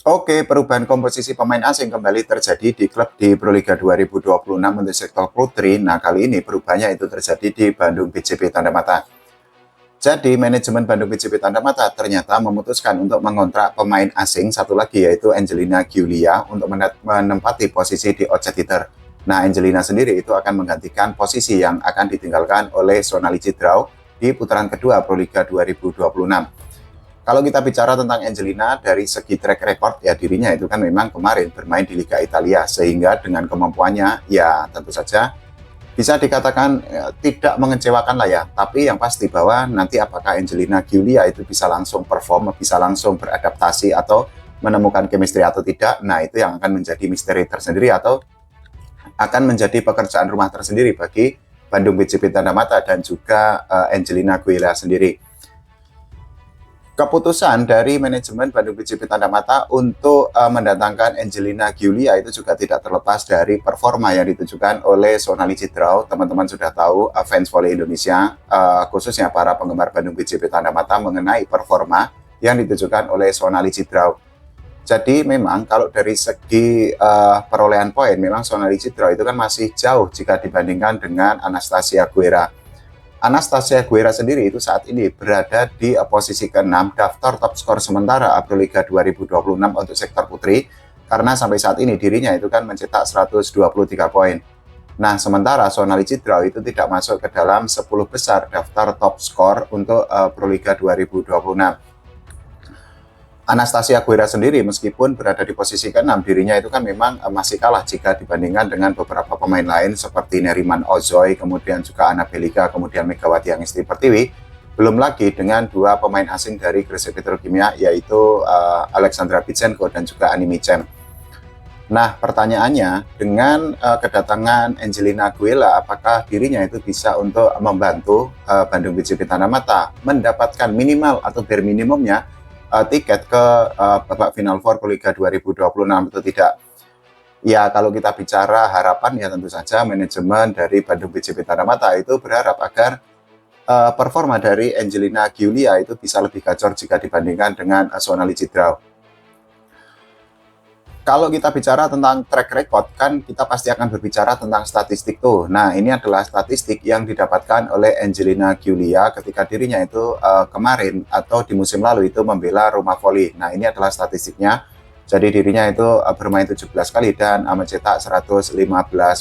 Oke, perubahan komposisi pemain asing kembali terjadi di klub di Proliga 2026 untuk sektor putri. Nah, kali ini perubahannya itu terjadi di Bandung BJB Tanda Mata. Jadi, manajemen Bandung BJB Tanda Mata ternyata memutuskan untuk mengontrak pemain asing satu lagi, yaitu Angelina Giulia, untuk menempati posisi di outsider. Nah, Angelina sendiri itu akan menggantikan posisi yang akan ditinggalkan oleh Sonali Cidrau di putaran kedua Proliga 2026. Kalau kita bicara tentang Angelina dari segi track record, ya dirinya itu kan memang kemarin bermain di Liga Italia, sehingga dengan kemampuannya ya tentu saja bisa dikatakan tidak mengecewakan lah ya. Tapi yang pasti bahwa nanti apakah Angelina Giulia itu bisa langsung perform, bisa langsung beradaptasi atau menemukan chemistry atau tidak, nah itu yang akan menjadi misteri tersendiri atau akan menjadi pekerjaan rumah tersendiri bagi Bandung BJB Tanda Mata dan juga Angelina Giulia sendiri. Keputusan dari manajemen Bandung BJB Tanda Mata untuk mendatangkan Angelina Giulia itu juga tidak terlepas dari performa yang ditujukan oleh Sonali Cidrau. Teman-teman sudah tahu fans volley Indonesia, khususnya para penggemar Bandung BJB Tanda Mata mengenai performa yang ditujukan oleh Sonali Cidrau. Jadi memang kalau dari segi perolehan poin, memang Sonali Cidrau itu kan masih jauh jika dibandingkan dengan Anastasia Guerra. Anastasia Guerra sendiri itu saat ini berada di posisi ke-6 daftar top skor sementara Proliga 2026 untuk sektor putri, karena sampai saat ini dirinya itu kan mencetak 123 poin. Nah, sementara Sonali Cidrau itu tidak masuk ke dalam 10 besar daftar top skor untuk Proliga 2026. Anastasia Guerra sendiri meskipun berada di posisi ke-6, dirinya itu kan memang masih kalah jika dibandingkan dengan beberapa pemain lain seperti Neriman Ozoy, kemudian juga Anna Belika, kemudian Megawati Angisti Pertiwi. Belum lagi dengan dua pemain asing dari Gresik Petrokimia, yaitu Alexandra Bitsenko dan juga Ani Micem. Nah, pertanyaannya, dengan kedatangan Angelina Giulia, apakah dirinya itu bisa untuk membantu Bandung BJB Tanda Mata mendapatkan minimal atau bare minimumnya tiket ke babak final Proliga Liga 2026 atau tidak? Ya, kalau kita bicara harapan, ya tentu saja manajemen dari Bandung BJB Tanda Mata itu berharap agar performa dari Angelina Giulia itu bisa lebih gacor jika dibandingkan dengan Sonali Cidrau. Kalau kita bicara tentang track record, kan kita pasti akan berbicara tentang statistik tuh. Nah, ini adalah statistik yang didapatkan oleh Angelina Giulia ketika dirinya itu kemarin atau di musim lalu itu membela Roma Volley. Nah, ini adalah statistiknya. Jadi dirinya itu bermain 17 kali dan mencetak 115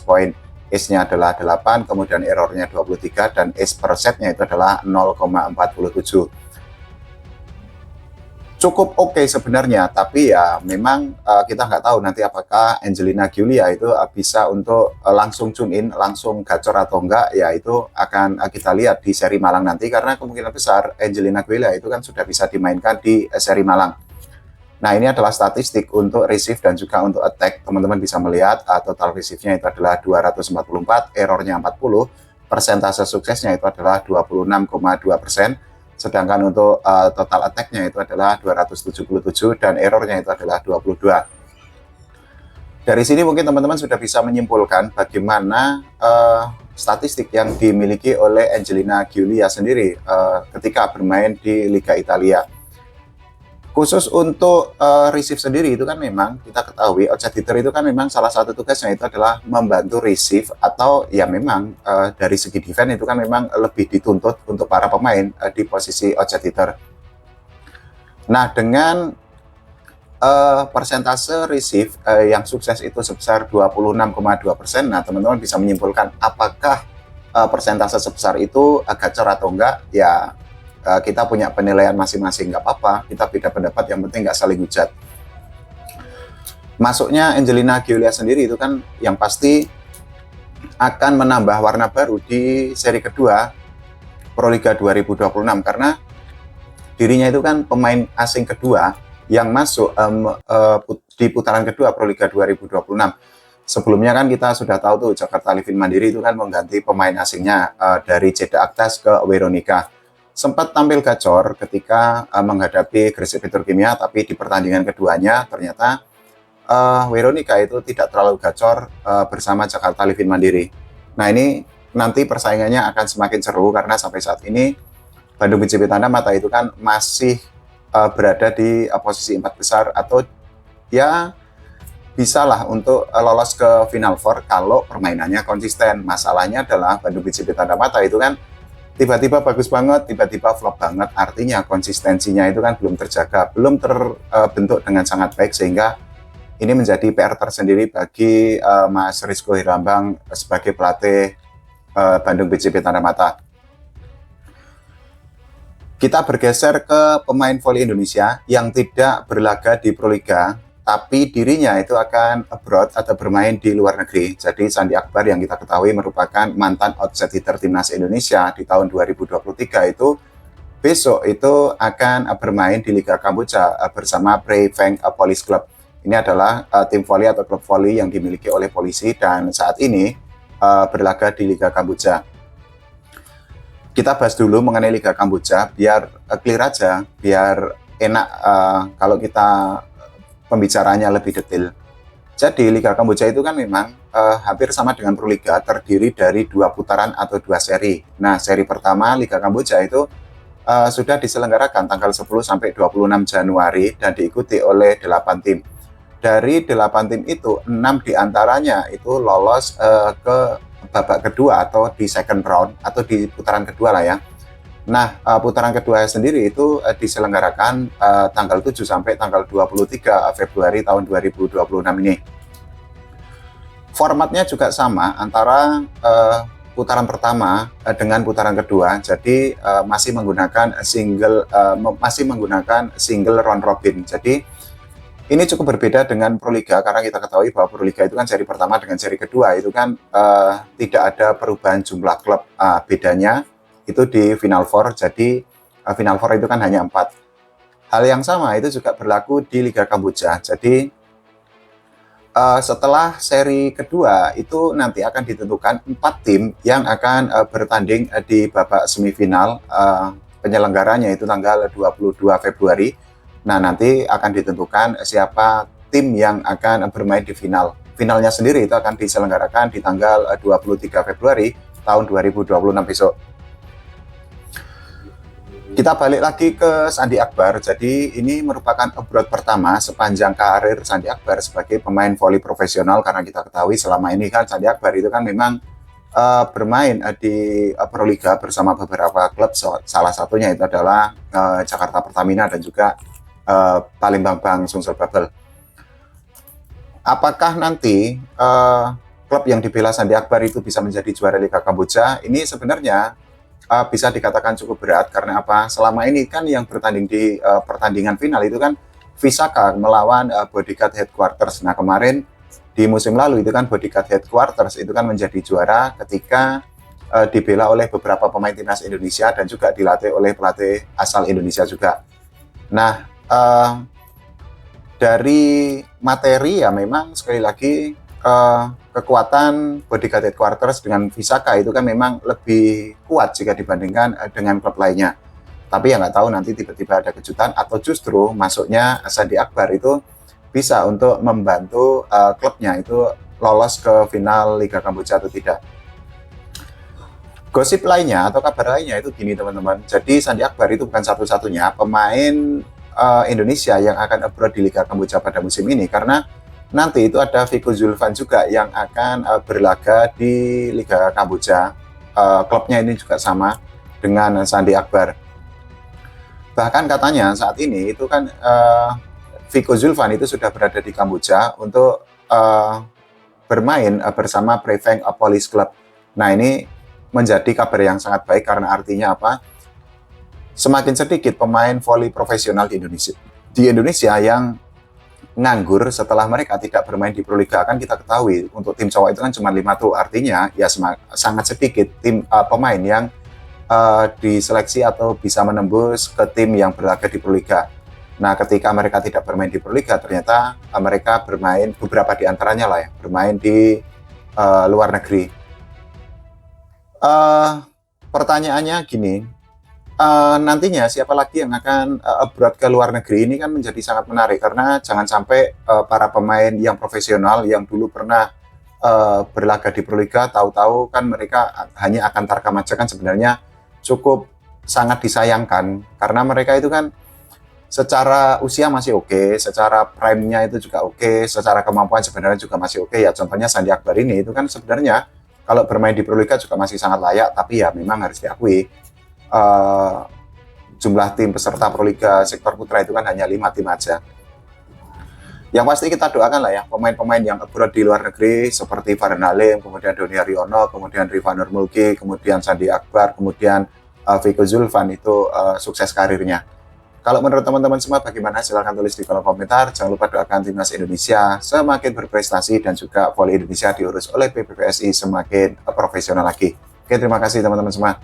poin. Ace-nya adalah 8, kemudian errornya 23, dan ace per setnya itu adalah 0,47. Cukup oke sebenarnya, tapi ya memang kita nggak tahu nanti apakah Angelina Giulia itu bisa untuk langsung tune in, langsung gacor atau enggak, ya itu akan kita lihat di seri Malang nanti, karena kemungkinan besar Angelina Giulia itu kan sudah bisa dimainkan di seri Malang. Nah, ini adalah statistik untuk receive dan juga untuk attack. Teman-teman bisa melihat total receive-nya itu adalah 244, errornya 40, persentase suksesnya itu adalah 26,2%. Sedangkan untuk total attack-nya itu adalah 277 dan errornya itu adalah 22. Dari sini mungkin teman-teman sudah bisa menyimpulkan bagaimana statistik yang dimiliki oleh Angelina Giulia sendiri ketika bermain di Liga Italia. Khusus untuk receive sendiri itu kan memang kita ketahui outsider itu kan memang salah satu tugasnya itu adalah membantu receive, atau ya memang dari segi defense itu kan memang lebih dituntut untuk para pemain di posisi outsider. Nah, dengan persentase receive yang sukses itu sebesar 26,2%, nah teman-teman bisa menyimpulkan apakah persentase sebesar itu gacor atau enggak. Ya, kita punya penilaian masing-masing, nggak apa-apa, kita beda pendapat, yang penting nggak saling hujat. Masuknya Angelina Giulia sendiri itu kan yang pasti akan menambah warna baru di seri kedua Proliga 2026, karena dirinya itu kan pemain asing kedua yang masuk di putaran kedua Proliga 2026. Sebelumnya kan kita sudah tahu tuh Jakarta Livin Mandiri itu kan mengganti pemain asingnya dari Jeddah Aktas ke Veronica. Sempat tampil gacor ketika menghadapi Gresik Petrokimia, tapi di pertandingan keduanya ternyata Veronica itu tidak terlalu gacor bersama Jakarta Livin Mandiri. Nah, ini nanti persaingannya akan semakin seru karena sampai saat ini Bandung BJB Tanda Mata itu kan masih berada di posisi 4 besar atau ya bisalah untuk lolos ke Final Four kalau permainannya konsisten. Masalahnya adalah Bandung BCP Tanda Mata itu kan tiba-tiba bagus banget, tiba-tiba flop banget. Artinya konsistensinya itu kan belum terjaga, belum terbentuk dengan sangat baik, sehingga ini menjadi PR tersendiri bagi Mas Rizko Herlambang sebagai pelatih Bandung BCP Tanda Mata. Kita bergeser ke pemain voli Indonesia yang tidak berlaga di Proliga, tapi dirinya itu akan abroad atau bermain di luar negeri. Jadi Sandi Akbar yang kita ketahui merupakan mantan outside hitter timnas Indonesia di tahun 2023 itu besok itu akan bermain di Liga Kamboja bersama Prey Veng Police Club. Ini adalah tim voli atau klub voli yang dimiliki oleh polisi dan saat ini berlaga di Liga Kamboja. Kita bahas dulu mengenai Liga Kamboja biar clear aja, biar enak kalau kita pembicaranya lebih detail. Jadi Liga Kamboja itu kan memang hampir sama dengan Proliga, terdiri dari 2 putaran atau 2 seri. Nah, seri pertama Liga Kamboja itu sudah diselenggarakan tanggal 10 sampai 26 Januari dan diikuti oleh 8 tim. Dari 8 tim itu, 6 diantaranya itu lolos ke babak kedua atau di second round atau di putaran kedua lah ya. Nah, putaran kedua sendiri itu diselenggarakan tanggal 7 sampai tanggal 23 Februari tahun 2026 ini. Formatnya juga sama antara putaran pertama dengan putaran kedua. Jadi masih menggunakan single round robin. Jadi ini cukup berbeda dengan Proliga karena kita ketahui bahwa Proliga itu kan seri pertama dengan seri kedua itu kan tidak ada perubahan jumlah klub. Bedanya itu di Final Four, jadi Final Four itu kan hanya 4. Hal yang sama itu juga berlaku di Liga Kamboja. Jadi setelah seri kedua itu nanti akan ditentukan 4 tim yang akan bertanding di babak semifinal. Penyelenggaranya itu tanggal 22 Februari. Nah, nanti akan ditentukan siapa tim yang akan bermain di final. Finalnya sendiri itu akan diselenggarakan di tanggal 23 Februari tahun 2026 besok. Kita balik lagi ke Sandi Akbar. Jadi ini merupakan abroad pertama sepanjang karir Sandi Akbar sebagai pemain voli profesional, karena kita ketahui selama ini kan Sandi Akbar itu kan memang bermain di Proliga bersama beberapa klub. Salah satunya itu adalah Jakarta Pertamina dan juga Palembang Bang Sumsel Babel. Apakah nanti klub yang dibela Sandi Akbar itu bisa menjadi juara Liga Kamboja? Ini sebenarnya bisa dikatakan cukup berat karena apa? Selama ini kan yang bertanding di pertandingan final itu kan Visaka melawan Bodyguard Headquarters. Nah, kemarin di musim lalu itu kan Bodyguard Headquarters itu kan menjadi juara ketika dibela oleh beberapa pemain timnas Indonesia dan juga dilatih oleh pelatih asal Indonesia juga. Nah, dari materi ya memang sekali lagi kekuatan Bodyguard Headquarters dengan Visaka itu kan memang lebih kuat jika dibandingkan dengan klub lainnya. Tapi ya nggak tahu nanti tiba-tiba ada kejutan atau justru masuknya Sandi Akbar itu bisa untuk membantu klubnya itu lolos ke final Liga Kamboja atau tidak. Gosip lainnya atau kabar lainnya itu gini teman-teman. Jadi Sandi Akbar itu bukan satu-satunya pemain Indonesia yang akan abroad di Liga Kamboja pada musim ini, karena nanti itu ada Vico Zulfan juga yang akan berlaga di Liga Kamboja. Klubnya ini juga sama dengan Sandi Akbar. Bahkan katanya saat ini itu kan Vico Zulfan itu sudah berada di Kamboja untuk bermain bersama Prey Veng Police Club. Nah, ini menjadi kabar yang sangat baik karena artinya apa? Semakin sedikit pemain voli profesional di Indonesia yang nganggur setelah mereka tidak bermain di Proliga. Kan kita ketahui untuk tim cowok itu kan cuma 5 tuh, artinya ya sangat sedikit tim pemain yang diseleksi atau bisa menembus ke tim yang berlaga di Proliga. Nah, ketika mereka tidak bermain di Proliga, ternyata mereka bermain, beberapa di antaranya lah ya, bermain di luar negeri. Pertanyaannya gini, nantinya siapa lagi yang akan abroad ke luar negeri? Ini kan menjadi sangat menarik karena jangan sampai para pemain yang profesional yang dulu pernah berlaga di Proliga tahu-tahu kan mereka hanya akan tarkam aja, kan sebenarnya cukup sangat disayangkan karena mereka itu kan secara usia masih oke, secara prime-nya itu juga oke, secara kemampuan sebenarnya juga masih oke ya. Contohnya Sandi Akbar ini itu kan sebenarnya kalau bermain di Proliga juga masih sangat layak, tapi ya memang harus diakui uh, jumlah tim peserta Proliga sektor putra itu kan hanya 5 tim aja. Yang pasti kita doakan lah ya pemain-pemain yang abroad di luar negeri seperti Farhan Halim, kemudian Doni Haryono, kemudian Rifa Nurmulki, kemudian Sandi Akbar, kemudian Viko Zulfan itu sukses karirnya. Kalau menurut teman-teman semua bagaimana? Silahkan tulis di kolom komentar. Jangan lupa doakan timnas Indonesia semakin berprestasi dan juga voli Indonesia diurus oleh PBVSI semakin profesional lagi. Oke, terima kasih teman-teman semua.